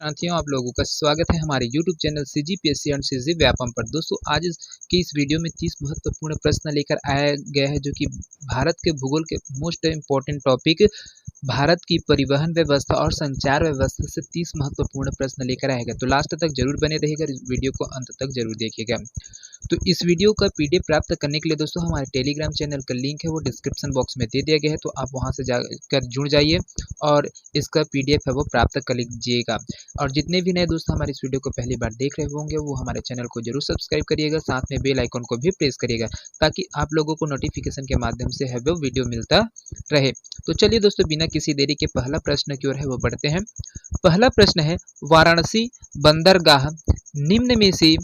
साथियों, आप लोगों का स्वागत है हमारे YouTube channel CGPSC and CG Vyapam पर। दोस्तों, आज की इस वीडियो में 30 महत्वपूर्ण प्रश्न लेकर आया गया है, जो कि भारत के भूगोल के मोस्ट इम्पोर्टेंट टॉपिक भारत की परिवहन व्यवस्था और संचार व्यवस्था से 30 महत्वपूर्ण प्रश्न लेकर आएगा। तो लास्ट तक जरूर बने रहिएगा, इस वीडियो को अंत तक जरूर देखिएगा। तो इस वीडियो का PDF प्राप्त करने के लिए दोस्तों हमारे टेलीग्राम चैनल का लिंक है, वो डिस्क्रिप्शन बॉक्स में दे दिया गया है। तो आप वहां से जाकर जुड़ जाइए और इसका PDF है वो प्राप्त कर लीजिएगा। और जितने भी नए दोस्त हमारे इस वीडियो को पहली बार देख रहे होंगे, वो हमारे चैनल को जरूर सब्सक्राइब करिएगा, साथ में बेल आइकन को भी प्रेस करिएगा, ताकि आप लोगों को नोटिफिकेशन के माध्यम से है वो वीडियो मिलता रहे। तो चलिए दोस्तों, बिना किसी देरी के पहला प्रश्न की ओर है वो बढ़ते हैं। पहला प्रश्न है, वाराणसी बंदरगाह निम्न में से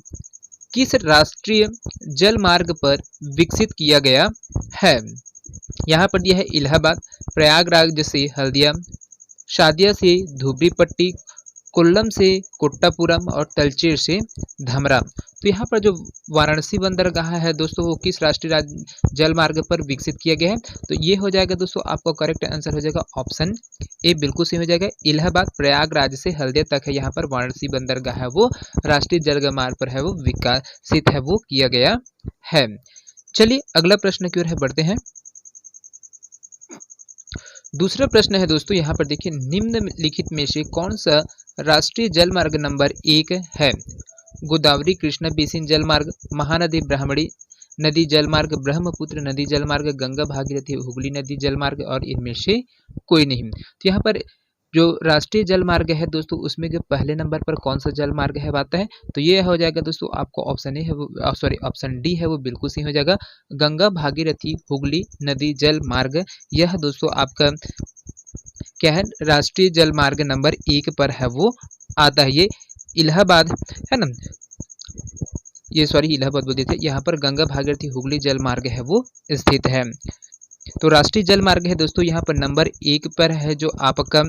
किस राष्ट्रीय जल मार्ग पर विकसित किया गया है? यहाँ पर यह है इलाहाबाद, प्रयागराज से हल्दिया, शादिया से धुबरी पट्टी, कोल्लम से कोट्टापुरम और तलचेर से धमरा। तो यहाँ पर जो वाराणसी बंदरगाह है दोस्तों, वो किस राष्ट्रीय जल मार्ग पर विकसित किया गया है? तो ये हो जाएगा दोस्तों, आपका करेक्ट आंसर हो जाएगा ऑप्शन ए, बिल्कुल सही हो जाएगा। इलाहाबाद प्रयागराज से हल्दिया तक है, यहाँ पर वाराणसी बंदरगाह है वो राष्ट्रीय जल मार्ग पर है वो विकसित है वो किया गया है। चलिए अगला प्रश्न की ओर है बढ़ते हैं। दूसरा प्रश्न है दोस्तों, यहाँ पर देखिए, निम्नलिखित में से कौन सा राष्ट्रीय जल मार्ग नंबर 1 है? गोदावरी कृष्णा बेसिन जल मार्ग, महानदी ब्राह्मणी नदी जल मार्ग, ब्रह्मपुत्र नदी जल मार्ग, गंगा भागीरथी हुगली नदी जल मार्ग, और इनमें से कोई नहीं। तो यहाँ पर जो राष्ट्रीय जल मार्ग है दोस्तों, उसमें जो पहले नंबर पर कौन सा जल मार्ग है आता है? तो ये हो जाएगा दोस्तों, आपको ऑप्शन ए है वो ऑप्शन डी है वो बिल्कुल सही हो जाएगा। गंगा भागीरथी हुगली नदी जल मार्ग, यह दोस्तों आपका क्या है, राष्ट्रीय जल मार्ग नंबर 1 पर है वो आता है। ये इलाहाबाद है ना, ये इलाहाबाद बोल देते, यहाँ पर गंगा भागीरथी हुगली जल मार्ग है वो स्थित है। तो राष्ट्रीय जल मार्ग है दोस्तों, यहाँ पर नंबर 1 पर है, जो आपका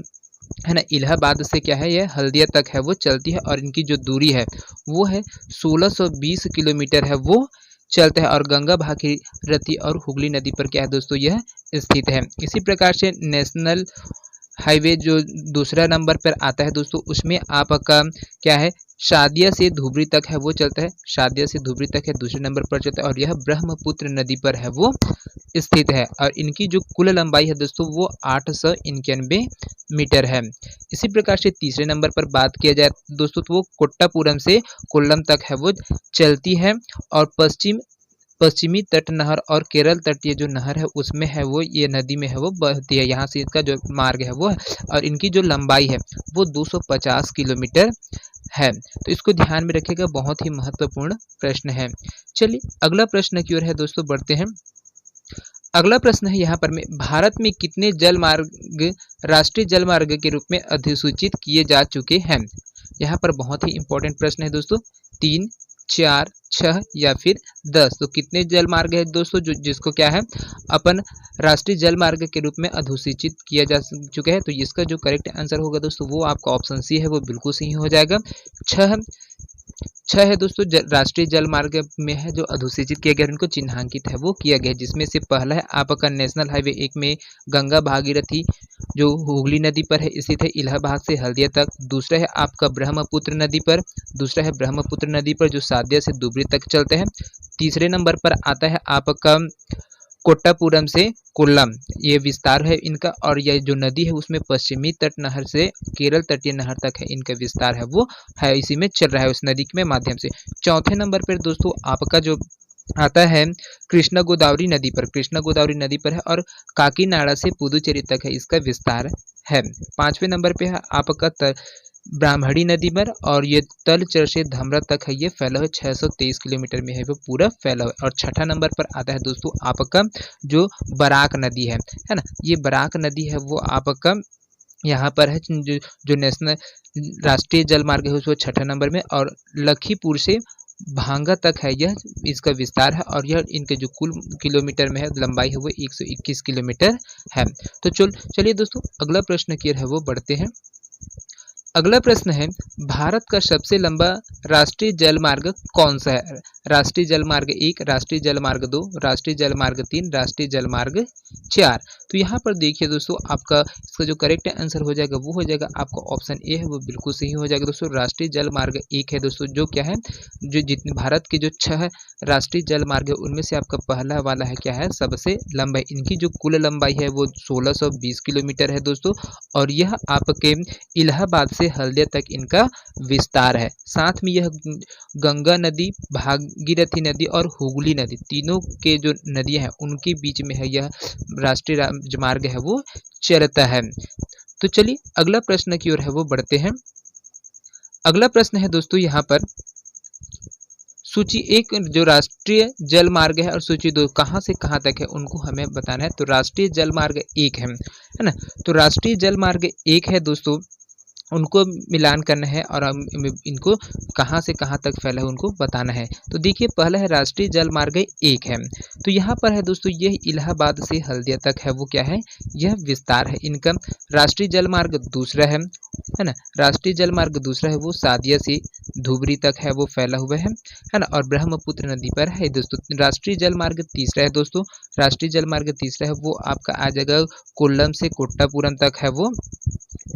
है ना इलाहाबाद से क्या है, यह हल्दिया तक है वो चलती है, और इनकी जो दूरी है वो है 1620 किलोमीटर है वो चलता है। और गंगा भागीरथी और हुगली नदी पर क्या है दोस्तों, यह स्थित है। इसी प्रकार से नेशनल हाईवे जो दूसरा नंबर पर आता है दोस्तों, उसमें आपका क्या है, शादिया से धुबरी तक है वो चलता है, शादिया से धुबरी तक है दूसरे नंबर पर चलता है, और यह ब्रह्मपुत्र नदी पर है वो स्थित है। और इनकी जो कुल लंबाई है दोस्तों, वो 891 मीटर है। इसी प्रकार से तीसरे नंबर पर बात किया जाए दोस्तों, तो वो कोट्टापुरम से कोल्लम तक है वो चलती है, और पश्चिमी तट नहर और केरल तटीय जो नहर है उसमें है वो ये नदी में है वो बहती है, यहाँ से इसका जो मार्ग है वो है, और इनकी जो लंबाई है वो 250 किलोमीटर है। तो इसको ध्यान में रखिएगा, बहुत ही महत्वपूर्ण प्रश्न है। चलिए अगला प्रश्न की ओर है दोस्तों बढ़ते हैं। अगला प्रश्न है यहाँ पर में, भारत में कितने जल मार्ग राष्ट्रीय जल मार्ग के रूप में अधिसूचित किए जा चुके हैं? यहाँ पर बहुत ही इंपॉर्टेंट प्रश्न है दोस्तों, 3, 4, 6 या फिर 10। तो कितने जल मार्ग है दोस्तों जिसको क्या है अपन राष्ट्रीय जल मार्ग के रूप में अधिसूचित किया जा चुका है? तो इसका जो करेक्ट आंसर होगा दोस्तों, वो आपका ऑप्शन सी है वो बिल्कुल सही हो जाएगा। 6 है दोस्तों राष्ट्रीय जल मार्ग में है जो अधिसूचित किया गया, उनको चिन्हांकित है वो किया गया, जिसमें से पहला है आपका नेशनल हाईवे 1 में गंगा भागीरथी जो हुगली नदी पर है स्थित है, इलाहाबाद से हल्दिया तक। दूसरा है आपका ब्रह्मपुत्र नदी पर, दूसरा है ब्रह्मपुत्र नदी पर जो शादिया से धुबरी तक चलते हैं। तीसरे नंबर पर आता है आपका कोट्टापुरम से कोल्लम, ये विस्तार है इनका, और यह जो नदी है उसमें पश्चिमी तट नहर से केरल तटीय नहर तक है इनका विस्तार है वो है, इसी में चल रहा है उस नदी के माध्यम से। चौथे नंबर पर दोस्तों आपका जो आता है कृष्णा गोदावरी नदी पर, कृष्णा गोदावरी नदी पर है, और काकीनाडा से पुदुचेरी तक है इसका विस्तार है। 5वें नंबर पे है आपका ब्राह्मणी नदी पर, और ये तलचर से धमरा तक है ये फैला है, 623 किलोमीटर में है वो पूरा फैला है। और 6ठा नंबर पर आता है दोस्तों आपका जो बराक नदी है ना, ये बराक नदी है वो आपका यहाँ पर है जो नेशनल राष्ट्रीय जल मार्ग है उसको 6ठा नंबर में, और लखीपुर से भांगा तक है यह इसका विस्तार है, और यह इनके जो कुल किलोमीटर में है लंबाई है वो 121 किलोमीटर है। तो चलिए दोस्तों अगला प्रश्न की है वो बढ़ते हैं। अगला प्रश्न है, भारत का सबसे लंबा राष्ट्रीय जल मार्ग कौन सा है? राष्ट्रीय जल मार्ग 1, राष्ट्रीय जल मार्ग 2, राष्ट्रीय जल मार्ग 3, राष्ट्रीय जल मार्ग 4। तो यहाँ पर देखिए दोस्तों, आपका इसका जो करेक्ट आंसर हो जाएगा वो हो जाएगा आपका ऑप्शन ए है, वो बिल्कुल सही हो जाएगा दोस्तों। राष्ट्रीय जल मार्ग 1 है दोस्तों, जो क्या है, जो जितने भारत के जो 6 राष्ट्रीय जल मार्ग है उनमें से आपका पहला वाला है क्या है, सबसे लंबा है। इनकी जो कुल लंबाई है वो 1620 किलोमीटर है दोस्तों, और यह आपके इलाहाबाद से हल्दिया तक इनका विस्तार है। साथ में यह गंगा नदी, भागीरथी नदी और हुगली नदी, तीनों के जो नदियां हैं उनके बीच में है यह राष्ट्रीय राजमार्ग है वो चलता है। तो चलिए अगला प्रश्न की ओर है वो बढ़ते हैं। अगला प्रश्न है दोस्तों यहाँ पर, सूची 1 जो राष्ट्रीय जल मार्ग है और सूची 2 कहाँ से कहाँ तक है उनको हमें बताना है। तो राष्ट्रीय जल मार्ग 1 है ना, तो राष्ट्रीय जल मार्ग 1 है दोस्तों, उनको मिलान करना है और हम इनको कहाँ से कहाँ तक फैला है उनको बताना है। तो देखिए पहला है राष्ट्रीय जल मार्ग 1 है, तो यहाँ पर है दोस्तों यह इलाहाबाद से हल्दिया तक है वो क्या है, यह विस्तार है इनका। राष्ट्रीय जल मार्ग दूसरा है ना, राष्ट्रीय जल मार्ग दूसरा है वो सादिया से धुबरी तक है वो फैला हुआ है ना, और ब्रह्मपुत्र नदी पर है दोस्तों। राष्ट्रीय जल मार्ग तीसरा है दोस्तों, राष्ट्रीय जल मार्ग तीसरा है वो आपका आ जाएगा कोल्लम से कोट्टापुरम तक है वो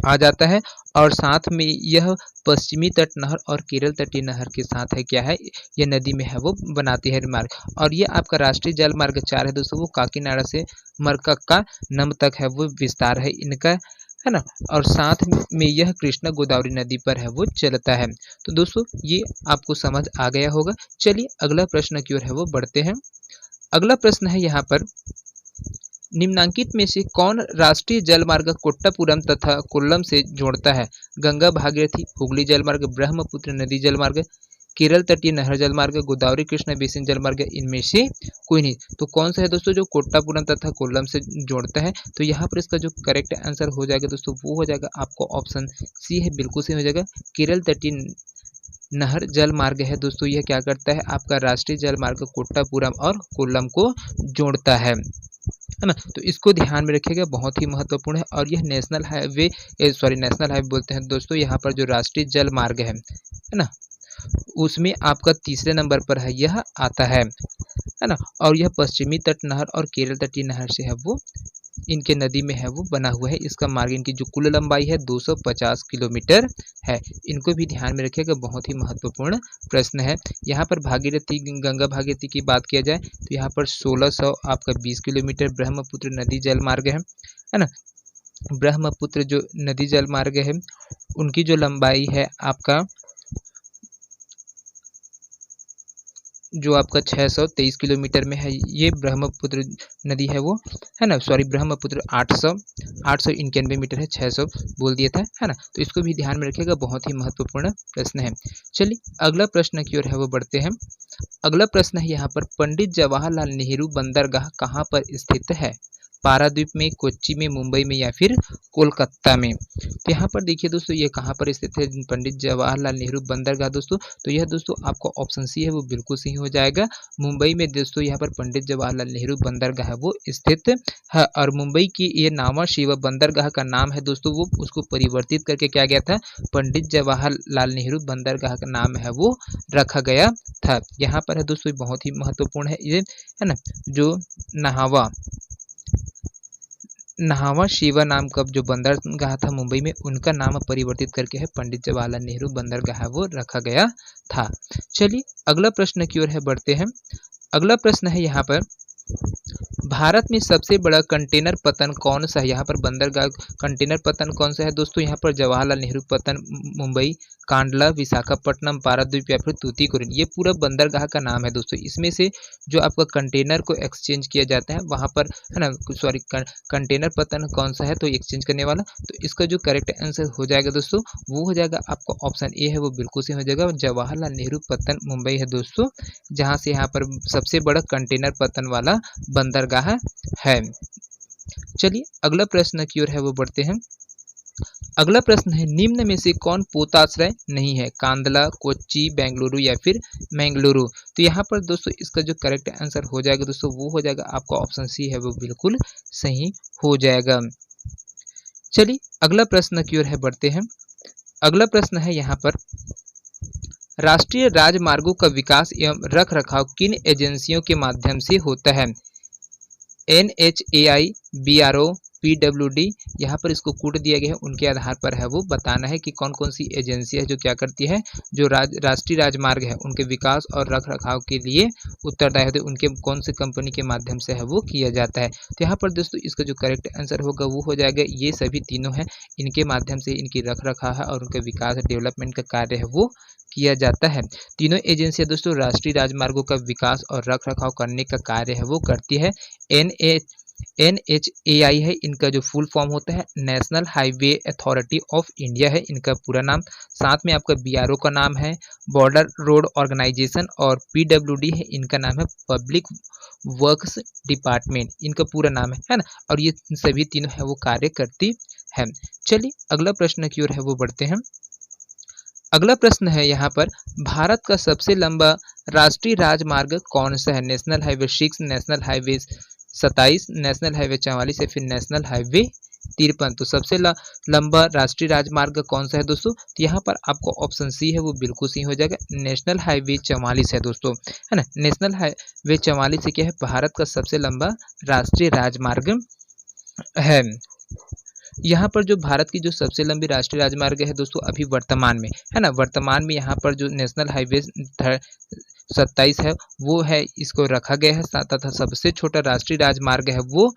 आ जाता है, और साथ में यह पश्चिमी तट नहर और केरल तटीय नहर के साथ है क्या है, ये नदी में है वो बनाती है मार्ग। और ये आपका राष्ट्रीय जल मार्ग 4 है दोस्तों, वो काकीनाडा से मरकक्का नम तक है वो विस्तार है इनका, है ना, और साथ में यह कृष्णा गोदावरी नदी पर है वो चलता है। तो दोस्तों ये आपको समझ आ गया होगा। चलिए अगला प्रश्न की ओर है वो बढ़ते हैं। अगला प्रश्न है यहाँ पर, निम्नांकित में से कौन राष्ट्रीय जलमार्ग कोट्टापुरम तथा कोल्लम से जोड़ता है? गंगा भागीरथी, हुगली जलमार्ग, ब्रह्मपुत्र नदी जलमार्ग, केरल तटीय नहर जलमार्ग, गोदावरी कृष्णा बेसिन जलमार्ग, इनमें से कोई नहीं। तो कौन सा है दोस्तों जो कोट्टापुरम तथा कोल्लम से जोड़ता है? तो यहाँ पर इसका जो करेक्ट आंसर हो जाएगा दोस्तों वो हो जाएगा आपको ऑप्शन सी है, बिल्कुल सही हो जाएगा। केरल तटीय नहर जल मार्ग है दोस्तों, यह क्या करता है, आपका राष्ट्रीय जल मार्ग कोट्टापुरम और कोल्लम को जोड़ता है ना। तो इसको ध्यान में रखिएगा, बहुत ही महत्वपूर्ण है। और यह नेशनल हाईवे नेशनल हाईवे बोलते हैं दोस्तों, यहाँ पर जो राष्ट्रीय जल मार्ग है ना, उसमें आपका तीसरे नंबर पर है यह आता है ना। और यह पश्चिमी तट नहर और केरल तटीय नहर से है वो इनके नदी में है वो बना हुआ है। इसका मार्ग, इनकी जो कुल लंबाई है 250 किलोमीटर है। इनको भी ध्यान में रखिएगा, बहुत ही महत्वपूर्ण प्रश्न है। यहाँ पर भागीरथी, गंगा भागीरथी की बात किया जाए तो यहाँ पर 1600 आपका 20 किलोमीटर ब्रह्मपुत्र नदी जल मार्ग है ना। ब्रह्मपुत्र जो नदी जल मार्ग है उनकी जो लंबाई है आपका जो आपका 623 किलोमीटर में है, ये ब्रह्मपुत्र नदी है वो, है ना, ब्रह्मपुत्र 891 मीटर है, 600 बोल दिया था, है ना। तो इसको भी ध्यान में रखिएगा, बहुत ही महत्वपूर्ण प्रश्न है। चलिए अगला प्रश्न की ओर है वो बढ़ते हैं। अगला प्रश्न है यहाँ पर, पंडित जवाहरलाल नेहरू बंदरगाह कहाँ पर स्थित है? पारादीप में, कोच्चि में, मुंबई में या फिर कोलकाता में? तो यहाँ पर देखिए दोस्तों ये कहाँ पर स्थित है पंडित जवाहरलाल नेहरू बंदरगाह दोस्तों? तो यह दोस्तों आपका ऑप्शन सी है वो बिल्कुल सही हो जाएगा। मुंबई में दोस्तों यहाँ पर पंडित जवाहरलाल नेहरू बंदरगाह वो स्थित है। और मुंबई की ये नामा शिवा बंदरगाह का नाम है दोस्तों, वो उसको परिवर्तित करके क्या गया था, पंडित जवाहरलाल नेहरू बंदरगाह का नाम है वो रखा गया था। यहाँ पर है दोस्तों बहुत ही महत्वपूर्ण है ये, है ना, जो नाहवा शिवा नाम का जो बंदरगाह था मुंबई में, उनका नाम परिवर्तित करके है पंडित जवाहरलाल नेहरू बंदरगाह वो रखा गया था। चलिए अगला प्रश्न की ओर है बढ़ते हैं। अगला प्रश्न है यहाँ पर, भारत में सबसे बड़ा कंटेनर पतन कौन सा है? यहाँ पर बंदरगाह कंटेनर पतन कौन सा है दोस्तों? यहाँ पर जवाहरलाल नेहरू पतन, मुंबई, कांडला, विशाखापट्टनम, पारादीप या फिर तूतीकोरिन, ये पूरा बंदरगाह का नाम है दोस्तों। इसमें से जो आपका कंटेनर को एक्सचेंज किया जाता है वहाँ पर, है ना, कंटेनर पतन कौन सा है तो एक्सचेंज करने वाला? तो इसका जो करेक्ट आंसर हो जाएगा दोस्तों वो हो जाएगा आपका ऑप्शन ए है, वो बिल्कुल सही हो जाएगा। जवाहरलाल नेहरू पतन मुंबई है दोस्तों, जहाँ से यहाँ पर सबसे बड़ा कंटेनर पतन वाला बंदरगाह है। चलिए अगला प्रश्न की ओर है वो बढ़ते हैं। अगला प्रश्न है, निम्न में से कौन पोताश्रय नहीं है? कांदला, कोच्चि, बेंगलुरु या फिर मैंगलुरु? तो यहाँ पर दोस्तों इसका जो करेक्ट आंसर हो जाएगा दोस्तों वो हो जाएगा आपका ऑप्शन सी है, वो बिल्कुल सही हो जाएगा। चलिए अगला प्रश्न की ओर है बढ़ते हैं। अगला प्रश्न है यहाँ पर, राष्ट्रीय राजमार्गों का विकास एवं रख रखाव किन एजेंसियों के माध्यम से होता है? NHAI BRO PWD, यहाँ पर इसको कोड दिया गया है, उनके आधार पर है वो बताना है कि कौन कौन सी एजेंसी है जो क्या करती है, जो राष्ट्रीय राजमार्ग है उनके विकास और रख रखाव के लिए उत्तरदायी होते हैं, उनके कौन से कंपनी के माध्यम से है वो किया जाता है। तो यहाँ पर दोस्तों इसका जो करेक्ट आंसर होगा वो हो जाएगा, ये सभी तीनों हैं, इनके माध्यम से इनकी रख रखाव है और उनके विकास डेवलपमेंट का कार्य है वो किया जाता है। तीनों एजेंसियां दोस्तों राष्ट्रीय राजमार्गों का विकास और रख रखाव करने का कार्य है वो करती है। NHAI है, इनका जो फुल फॉर्म होता है national highway authority of India है इनका पूरा नाम। साथ में आपका BRO का नाम है बॉर्डर रोड ऑर्गेनाइजेशन, और PWD है, इनका नाम है पब्लिक वर्क्स डिपार्टमेंट, इनका पूरा नाम है ना। और ये सभी तीनों है वो कार्य करती है। चलिए अगला प्रश्न की ओर है वो बढ़ते हैं। अगला प्रश्न है यहाँ पर, भारत का सबसे लंबा राष्ट्रीय राजमार्ग कौन सा है? National highway 6, national highway 27, national highway 44 या फिर नेशनल हाईवे 53। तो सबसे लंबा राष्ट्रीय राजमार्ग कौन सा है दोस्तों? तो यहाँ पर आपको ऑप्शन सी है वो बिल्कुल सही हो जाएगा, नेशनल हाईवे 44 है दोस्तों, है ना। नेशनल हाईवे 44 से क्या है, भारत का सबसे लंबा राष्ट्रीय राजमार्ग है। यहाँ पर जो भारत की जो सबसे लंबी राष्ट्रीय राजमार्ग है दोस्तों अभी वर्तमान में, है ना, वर्तमान में यहाँ पर जो नेशनल हाईवे 27 है वो है, इसको रखा गया है। तथा सबसे छोटा राष्ट्रीय राजमार्ग है वो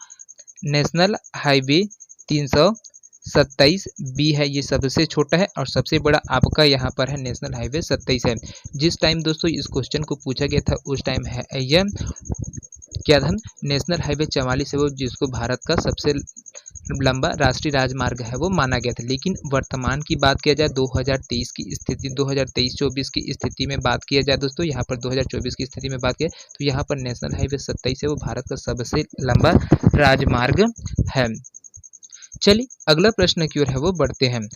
नेशनल हाईवे 327B है, ये सबसे छोटा है, और सबसे बड़ा आपका यहाँ पर है नेशनल हाईवे 27 है। जिस टाइम दोस्तों इस क्वेश्चन को पूछा गया था उस टाइम है यह क्या था, नेशनल हाईवे 44 है वो जिसको भारत का सबसे लंबा राष्ट्रीय राजमार्ग है वो माना गया था। लेकिन वर्तमान की बात किया जाए 2023 की स्थिति, 2023-24 की स्थिति में बात किया जाए दोस्तों, यहाँ पर 2024 की स्थिति में बात किया तो यहाँ पर नेशनल हाईवे 27 है वो भारत का सबसे लंबा राजमार्ग है। चलिए अगला प्रश्न की ओर है वो बढ़ते हैं।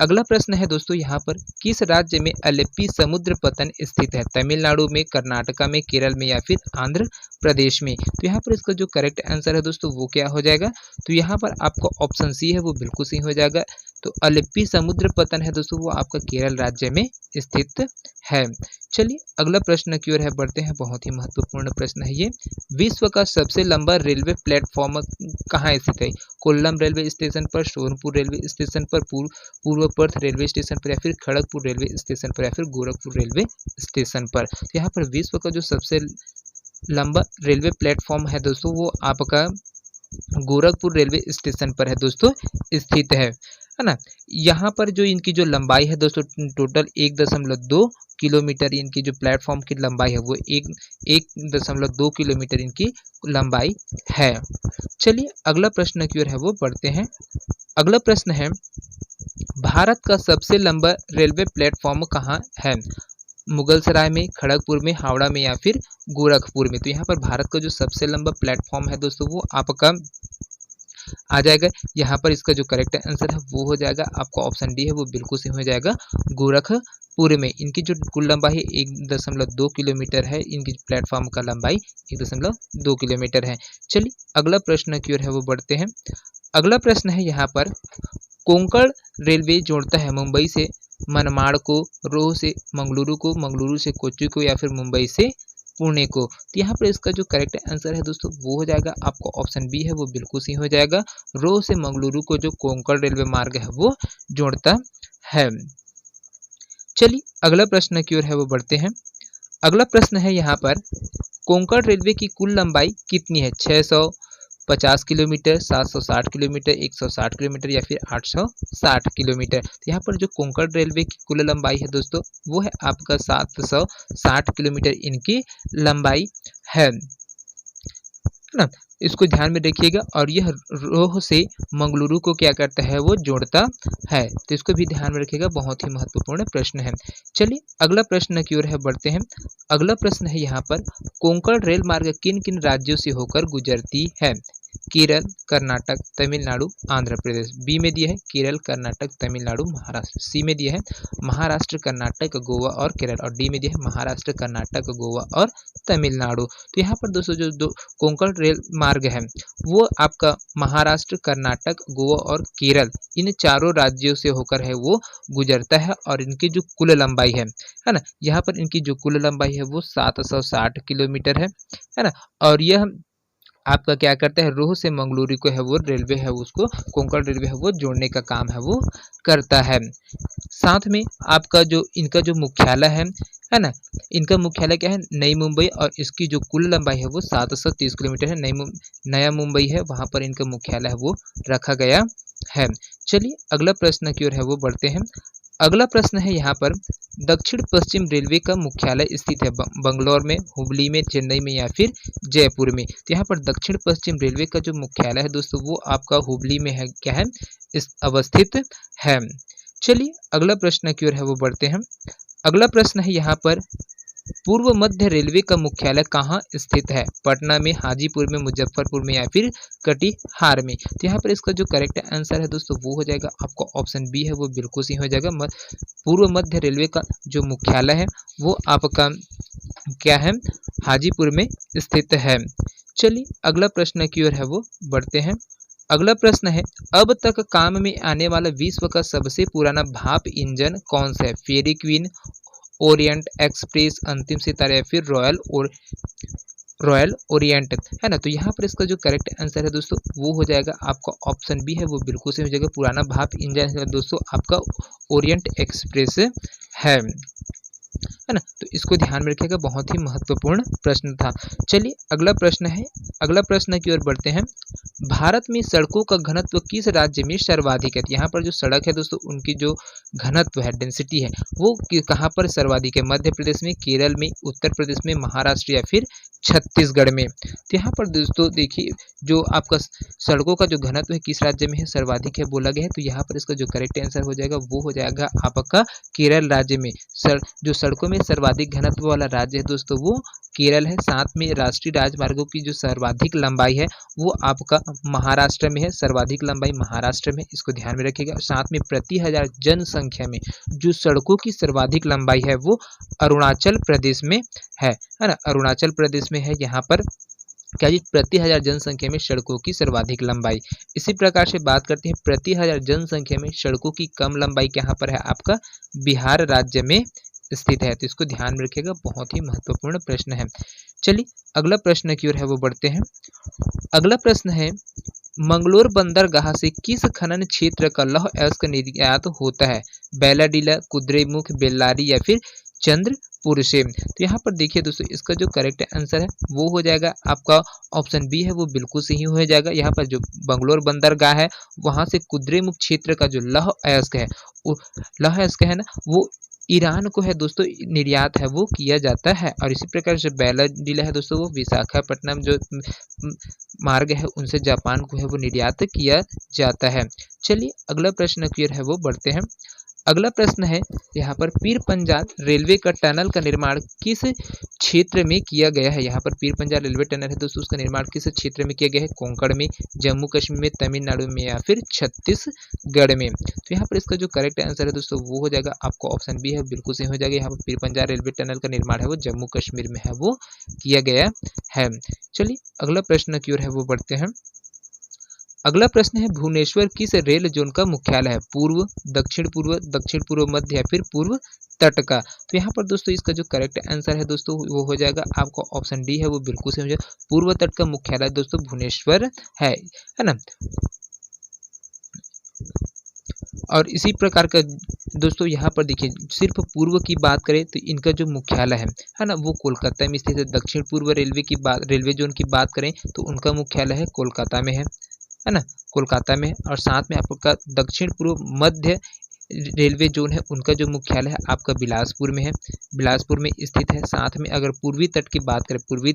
अगला प्रश्न है दोस्तों यहाँ पर, किस राज्य में अलेप्पी समुद्र पतन स्थित है? तमिलनाडु में, कर्नाटका में, केरल में या फिर आंध्र प्रदेश में? तो यहाँ पर इसका जो करेक्ट आंसर है दोस्तों वो क्या हो जाएगा, तो यहाँ पर आपका ऑप्शन सी है वो बिल्कुल सही हो जाएगा। तो अलेप्पी समुद्र पतन है दोस्तों वो आपका केरल राज्य में स्थित है। चलिए अगला प्रश्न की ओर है बढ़ते हैं, बहुत ही महत्वपूर्ण प्रश्न है ये। विश्व का सबसे लंबा रेलवे प्लेटफॉर्म कहाँ स्थित है? कोल्लम रेलवे स्टेशन पर, सोनपुर रेलवे स्टेशन पर, पूर्व पर्थ रेलवे स्टेशन पर, या फिर खड़गपुर रेलवे स्टेशन पर, या फिर गोरखपुर रेलवे स्टेशन पर? तो यहाँ पर विश्व का जो सबसे लंबा रेलवे प्लेटफॉर्म है दोस्तों वो आपका गोरखपुर रेलवे स्टेशन पर है दोस्तों स्थित है ना। यहाँ पर जो इनकी जो लंबाई है दोस्तों टोटल 1.2 किलोमीटर इनकी जो प्लेटफॉर्म की लंबाई है वो 1.2 किलोमीटर इनकी लंबाई है। चलिए अगला प्रश्न की ओर है वो बढ़ते हैं। अगला प्रश्न है, भारत का सबसे लंबा रेलवे प्लेटफॉर्म कहाँ है? मुगलसराय में, खड़गपुर में, हावड़ा में या फिर गोरखपुर में? तो यहाँ पर भारत का जो सबसे लंबा प्लेटफॉर्म है दोस्तों वो आपका आ जाएगा, यहाँ पर इसका जो करेक्ट आंसर है वो हो जाएगा आपका ऑप्शन डी है वो बिल्कुल सही हो जाएगा, गोरखपुर में। इनकी जो कुल लंबाई है 1.2 किलोमीटर है, इनकी प्लेटफॉर्म का लंबाई 1.2 किलोमीटर है। चलिए अगला प्रश्न की ओर है वो बढ़ते हैं। अगला प्रश्न है यहाँ पर, कोंकण रेलवे जोड़ता है मुंबई से मनमाड़ को, रोह से मंगलुरु को, मंगलुरु से कोच्चि को या फिर मुंबई से पुणे को? तो यहाँ पर इसका जो करेक्ट आंसर है दोस्तों वो हो जाएगा आपका ऑप्शन बी है वो बिल्कुल सही हो जाएगा, रोह से मंगलुरु को जो कोंकण रेलवे मार्ग है वो जोड़ता है। चलिए अगला प्रश्न की ओर है वो बढ़ते हैं। अगला प्रश्न है यहाँ पर, कोंकण रेलवे की कुल लंबाई कितनी है? 650 किलोमीटर, 760 किलोमीटर, 160 किलोमीटर या फिर 860 किलोमीटर? तो यहाँ पर जो कोंकण रेलवे की कुल लंबाई है दोस्तों वो है आपका 760 किलोमीटर इनकी लंबाई है ना। इसको ध्यान में रखिएगा, और यह रोह से मंगलुरु को क्या करता है वो जोड़ता है, तो इसको भी ध्यान में रखिएगा, बहुत ही महत्वपूर्ण प्रश्न है। चलिए अगला प्रश्न की ओर है बढ़ते हैं। अगला प्रश्न है यहाँ पर, कोंकण रेल मार्ग किन किन राज्यों से होकर गुजरती है? केरल, कर्नाटक, तमिलनाडु, आंध्र प्रदेश? बी में दिया है केरल, कर्नाटक, तमिलनाडु, महाराष्ट्र। सी में दिया है महाराष्ट्र, कर्नाटक, गोवा और केरल, और डी में दिया है महाराष्ट्र, कर्नाटक, गोवा और तमिलनाडु। तो यहाँ पर दोस्तों जो दो कोंकण रेल मार्ग है वो आपका महाराष्ट्र, कर्नाटक, गोवा और केरल इन चारों राज्यों से होकर है वो गुजरता है, और इनकी जो कुल लंबाई है ना, यहाँ पर इनकी जो कुल लंबाई है वो 760 किलोमीटर है ना। और यह आपका क्या करता है, रोह से मंगलुरु को है वो रेलवे है उसको, कोंकण रेलवे है वो जोड़ने का काम है वो करता है। साथ में आपका जो इनका जो मुख्यालय है ना, इनका मुख्यालय क्या है, नई मुंबई, और इसकी जो कुल लंबाई है वो 730 किलोमीटर है। नया मुंबई है, वहाँ पर इनका मुख्यालय है वो रखा गया है। चलिए अगला प्रश्न की ओर है वो बढ़ते हैं। अगला प्रश्न है यहाँ पर, दक्षिण पश्चिम रेलवे का मुख्यालय स्थित है बंगलौर में, हुबली में, चेन्नई में या फिर जयपुर में। तो यहाँ पर दक्षिण पश्चिम रेलवे का जो मुख्यालय है दोस्तों वो आपका हुबली में है, क्या है, इस अवस्थित है। चलिए अगला प्रश्न की ओर है वो बढ़ते हैं। अगला प्रश्न है यहाँ पर, पूर्व मध्य रेलवे का मुख्यालय कहाँ स्थित है, पटना में, हाजीपुर में, मुजफ्फरपुर में या फिर कटिहार में। तो यहाँ पर इसका जो करेक्ट आंसर है दोस्तों वो हो जाएगा आपका ऑप्शन बी है वो बिल्कुल सही हो जाएगा। पूर्व मध्य रेलवे का जो मुख्यालय है वो आपका क्या है, हाजीपुर में स्थित है। चलिए अगला प्रश्न की ओर है वो बढ़ते हैं। अगला प्रश्न है, अब तक काम में आने वाला विश्व का सबसे पुराना भाप इंजन कौन सा है, फेरी क्वीन, ओरिएंट एक्सप्रेस, अंतिम सितारा या फिर रॉयल ओरिएंट, है ना। तो यहाँ पर इसका जो करेक्ट आंसर है दोस्तों वो हो जाएगा आपका ऑप्शन बी है वो बिल्कुल सही हो जाएगा। पुराना भाप इंजन है दोस्तों आपका ओरिएंट एक्सप्रेस है ना। तो इसको ध्यान में रखिएगा, बहुत ही महत्वपूर्ण प्रश्न था। चलिए अगला प्रश्न है, अगला प्रश्न की ओर बढ़ते हैं। भारत में सड़कों का घनत्व किस राज्य में सर्वाधिक है। यहाँ पर जो सड़क है दोस्तों उनकी जो घनत्व है, डेंसिटी है, वो कहाँ पर सर्वाधिक है, मध्य प्रदेश में, केरल में, उत्तर प्रदेश में, महाराष्ट्र या फिर छत्तीसगढ़ में। तो यहाँ पर दोस्तों देखिए जो आपका सड़कों का जो घनत्व है किस राज्य में है सर्वाधिक है बोला गया है। तो यहाँ पर इसका जो करेक्ट आंसर हो जाएगा वो हो जाएगा आपका केरल राज्य में। जो सड़कों में सर्वाधिक घनत्व वाला राज्य है दोस्तों वो केरल है। साथ में राष्ट्रीय राजमार्गों की जो सर्वाधिक लंबाई है वो आपका महाराष्ट्र में है, सर्वाधिक लंबाई महाराष्ट्र में, इसको ध्यान में रखिएगा। साथ में प्रति हजार जनसंख्या में जो सड़कों की सर्वाधिक लंबाई है वो अरुणाचल प्रदेश में है ना, अरुणाचल प्रदेश में है। यहाँ पर क्या जी, प्रति हजार जनसंख्या में सड़कों की सर्वाधिक लंबाई। इसी प्रकार से बात करते हैं प्रति हजार जनसंख्या में सड़कों की कम लंबाई कहाँ पर है, आपका बिहार राज्य में स्थित है। तो इसको ध्यान में रखिएगा, बहुत ही महत्वपूर्ण प्रश्न है। चलिए अगला प्रश्न की ओर है वो बढ़ते हैं। अगला प्रश्न है, मंगलोर बंदरगाह से किस खनन क्षेत्र का लौह अयस्क निर्यात होता है, बैलाडीला, कुद्रेमुख, बेल्लारी या फिर चंद्रपुर से। तो यहाँ पर देखिए दोस्तों इसका जो करेक्ट आंसर है वो हो जाएगा आपका ऑप्शन बी है वो बिल्कुल सही हो जाएगा। यहाँ पर जो बंगलोर बंदरगाह है वहाँ से कुद्रेमुख क्षेत्र का जो लौह अयस्क है, वो लौह अयस्क है ना, वो ईरान को है दोस्तों निर्यात है वो किया जाता है। और इसी प्रकार से बैलाडीला है दोस्तों वो विशाखापट्टनम जो मार्ग है उनसे जापान को है वो निर्यात किया जाता है। चलिए अगला प्रश्न की ओर है वो बढ़ते हैं। अगला प्रश्न है यहाँ पर, पीर पंजाल रेलवे का टनल का निर्माण किस क्षेत्र में किया गया है। यहाँ पर पीर पंजाल रेलवे टनल है दोस्तों उसका निर्माण किस क्षेत्र में किया गया है, कोंकण में, जम्मू कश्मीर में, तमिलनाडु में या फिर छत्तीसगढ़ में। तो यहाँ पर इसका जो करेक्ट आंसर है दोस्तों वो हो जाएगा आपको ऑप्शन बी है बिल्कुल सही हो जाएगा। यहाँ पर पीर पंजाल रेलवे टनल का निर्माण है वो जम्मू कश्मीर में है वो किया गया है। चलिए अगला प्रश्न की ओर है वो बढ़ते हैं। अगला प्रश्न है, भुवनेश्वर किस रेल जोन का मुख्यालय है, पूर्व, दक्षिण पूर्व मध्य या फिर पूर्व तट का। तो यहाँ पर दोस्तों इसका जो करेक्ट आंसर है दोस्तों वो हो जाएगा आपका ऑप्शन डी है वो बिल्कुल सही हो जाएगा। पूर्व तट का मुख्यालय दोस्तों भुवनेश्वर है ना। और इसी प्रकार का दोस्तों यहाँ पर देखिए सिर्फ पूर्व की बात करें तो इनका जो मुख्यालय है ना वो कोलकाता में स्थित है। दक्षिण पूर्व रेलवे की बात, रेलवे जोन की बात करें तो उनका मुख्यालय है कोलकाता में है ना, कोलकाता में। और साथ में आपका दक्षिण पूर्व मध्य रेलवे जोन है उनका जो मुख्यालय है आपका बिलासपुर में है, बिलासपुर में स्थित है। साथ में अगर पूर्वी तट की बात करें, पूर्वी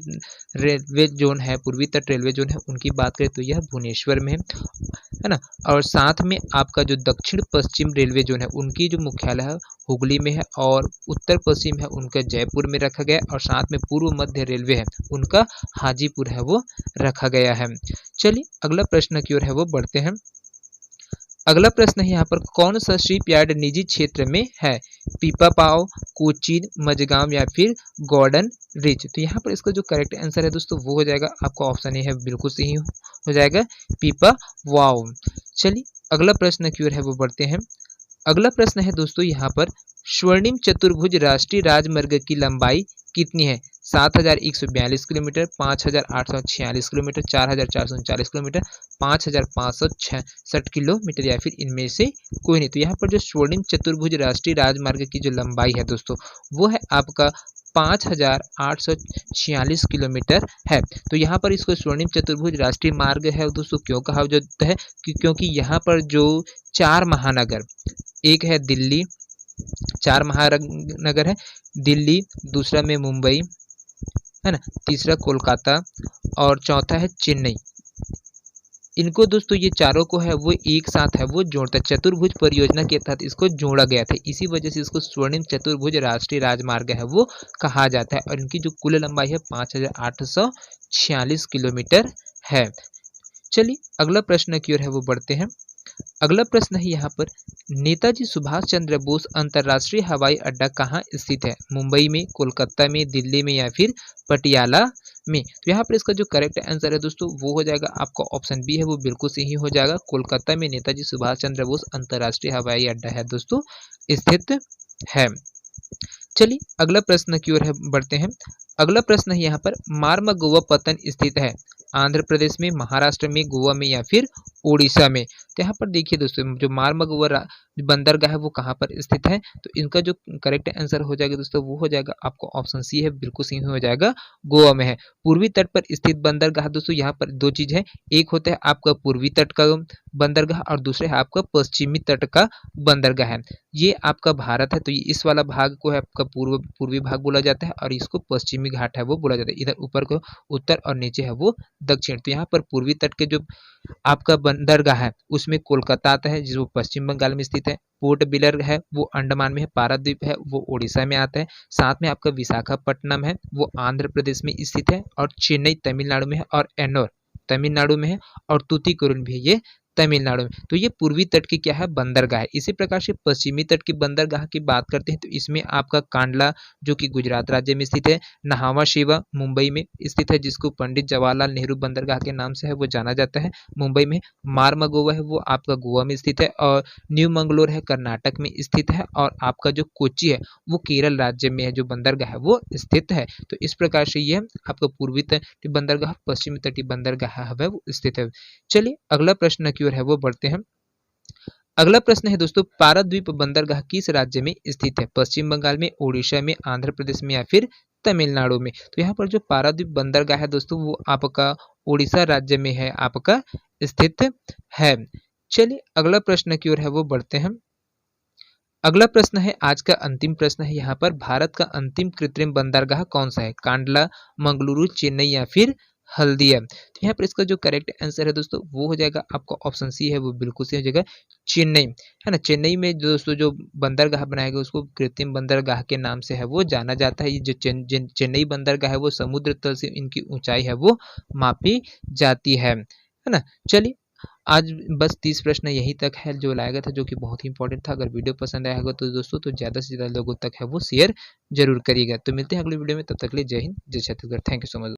रेलवे जोन है, पूर्वी तट रेलवे जोन है उनकी बात करें तो यह भुवनेश्वर में है ना। और साथ में आपका जो दक्षिण पश्चिम रेलवे जोन है उनकी जो मुख्यालय है हुगली में है, और उत्तर पश्चिम है उनका जयपुर में रखा गया, और साथ में पूर्व मध्य रेलवे है उनका हाजीपुर है वो रखा गया है। चलिए अगला प्रश्न की ओर है वो बढ़ते हैं। अगला प्रश्न है यहाँ पर, कौन सा शिप यार्ड निजी क्षेत्र में है, पीपापाव, कोचीन, मजगांव या फिर गॉर्डन रिच। तो यहाँ पर इसका जो करेक्ट आंसर है दोस्तों वो हो जाएगा आपका ऑप्शन ए है बिल्कुल सही हो जाएगा, पीपावाव। चलिए अगला प्रश्न की ओर है वो बढ़ते हैं। अगला प्रश्न है दोस्तों यहाँ पर, स्वर्णिम चतुर्भुज राष्ट्रीय राजमार्ग की लंबाई कितनी है, 7,142 किलोमीटर, 5,846 किलोमीटर, 4,439 किलोमीटर, 5,566 किलोमीटर या फिर इनमें से कोई नहीं। तो यहाँ पर जो स्वर्णिम चतुर्भुज राष्ट्रीय राजमार्ग की जो लंबाई है दोस्तों, वो है आपका 5,846 किलोमीटर है। तो यहाँ पर इसको स्वर्णिम चतुर्भुज राष्ट्रीय मार्ग है दोस्तों क्यों कहा जाता है, क्योंकि यहाँ पर जो 4 महानगर, एक है दिल्ली, 4 महानगर है दिल्ली, दूसरा में मुंबई है ना, तीसरा कोलकाता और चौथा है चेन्नई। इनको दोस्तों ये चारों को है वो एक साथ है वो जोड़ता है, चतुर्भुज परियोजना के तहत इसको जोड़ा गया था, इसी वजह से इसको स्वर्णिम चतुर्भुज राष्ट्रीय राजमार्ग है वो कहा जाता है। और इनकी जो कुल लंबाई है 5,846 किलोमीटर है। चलिए अगला प्रश्न की ओर है वो बढ़ते हैं। अगला प्रश्न है यहाँ पर, नेताजी सुभाष चंद्र बोस अंतर्राष्ट्रीय हवाई अड्डा कहाँ स्थित है? मुंबई में, कोलकाता में, दिल्ली में या फिर पटियाला में? तो यहाँ पर इसका जो करेक्ट आंसर है दोस्तों वो हो जाएगा आपका ऑप्शन बी है वो बिल्कुल सही हो जाएगा। कोलकाता में नेताजी सुभाष चंद्र बोस अंतर्राष्ट्रीय हवाई अड्डा है दोस्तों स्थित है। चलिए अगला प्रश्न की ओर है बढ़ते हैं। अगला प्रश्न है यहाँ पर, मार्मगोवा पत्तन स्थित है आंध्र प्रदेश में, महाराष्ट्र में, गोवा में या फिर उड़ीसा में? तो यहाँ पर देखिए दोस्तों जो मार्मगोवा बंदरगाह है वो कहाँ पर स्थित है? तो इनका जो करेक्ट आंसर हो जाएगा दोस्तों वो हो जाएगा आपको ऑप्शन सी है बिल्कुल सही हो जाएगा, गोवा में है। पूर्वी तट पर स्थित बंदरगाह दोस्तों यहाँ पर दो चीज है, एक होता है आपका पूर्वी तट का बंदरगाह और दूसरा है आपका पश्चिमी तट का बंदरगाह है। ये आपका भारत है तो ये इस वाला भाग को है आपका पूर्वी भाग बोला जाता है और इसको पश्चिमी घाट है वो बोला जाता है। इधर ऊपर को उत्तर और नीचे है वो दक्षिण। तो यहाँ पर पूर्वी तट के जो आपका बंदरगाह है उसमें कोलकाता आता है जो पश्चिम बंगाल में स्थित है, पोर्ट ब्लेयर है वो अंडमान में है, पारादीप है वो उड़ीसा में आता है, साथ में आपका विशाखापट्टनम है वो आंध्र प्रदेश में स्थित है, और चेन्नई तमिलनाडु में है, और एन्नोर तमिलनाडु में है, और तूतीकोरिन भी है ये तमिलनाडु में। तो ये पूर्वी तट की क्या है बंदरगाह है। इसी प्रकार से पश्चिमी तट की बंदरगाह की बात करते हैं तो इसमें आपका कांडला जो कि गुजरात राज्य में स्थित है, नहावा शेवा मुंबई में स्थित है जिसको पंडित जवाहरलाल नेहरू बंदरगाह के नाम से है वो जाना जाता है मुंबई में, मार्मगोवा है वो आपका गोवा में स्थित है, और न्यू मंगलोर है कर्नाटक में स्थित है, और आपका जो कोच्चि है वो केरल राज्य में है जो बंदरगाह है वो स्थित है। तो इस प्रकार से ये आपका पूर्वी तटीय बंदरगाह, पश्चिमी तटीय बंदरगाह है वो स्थित है। चलिए अगला प्रश्न की ओर है वो बढ़ते हैं। अगला प्रश्न है दोस्तों, पारादीप बंदरगाह किस राज्य में स्थित है? पश्चिम बंगाल में, उड़ीसा में, आंध्र प्रदेश में या फिर तमिलनाडु में? तो यहाँ पर जो पारादीप बंदरगाह है दोस्तों वो आपका उड़ीसा राज्य में है आपका स्थित है। चलिए अगला प्रश्न की ओर है वो बढ़ते हैं। अगला प्रश्न है आज का अंतिम प्रश्न है यहाँ पर, भारत का अंतिम कृत्रिम बंदरगाह कौन सा है? कांडला, मंगलुरु, चेन्नई या फिर हल्दिया? तो यहाँ पर इसका जो करेक्ट आंसर है दोस्तों वो हो जाएगा आपका ऑप्शन सी है वो बिल्कुल सही हो जाएगा, चेन्नई है ना। चेन्नई में दोस्तों जो बंदरगाह बनाया गया उसको कृत्रिम बंदरगाह के नाम से है वो जाना जाता है। ये जो चेन्नई बंदरगाह है वो समुद्र तल से इनकी ऊंचाई है वो मापी जाती है ना। चलिए आज बस 30 प्रश्न यहीं तक है जो लाया गया था जो कि बहुत ही इंपॉर्टेंट था। अगर वीडियो पसंद आया होगा तो दोस्तों तो ज़्यादा से ज़्यादा लोगों तक है वो शेयर जरूर करिएगा। तो मिलते हैं अगले वीडियो में, तब तक के लिए जय हिंद जय Chhattisgarh. Thank you so much.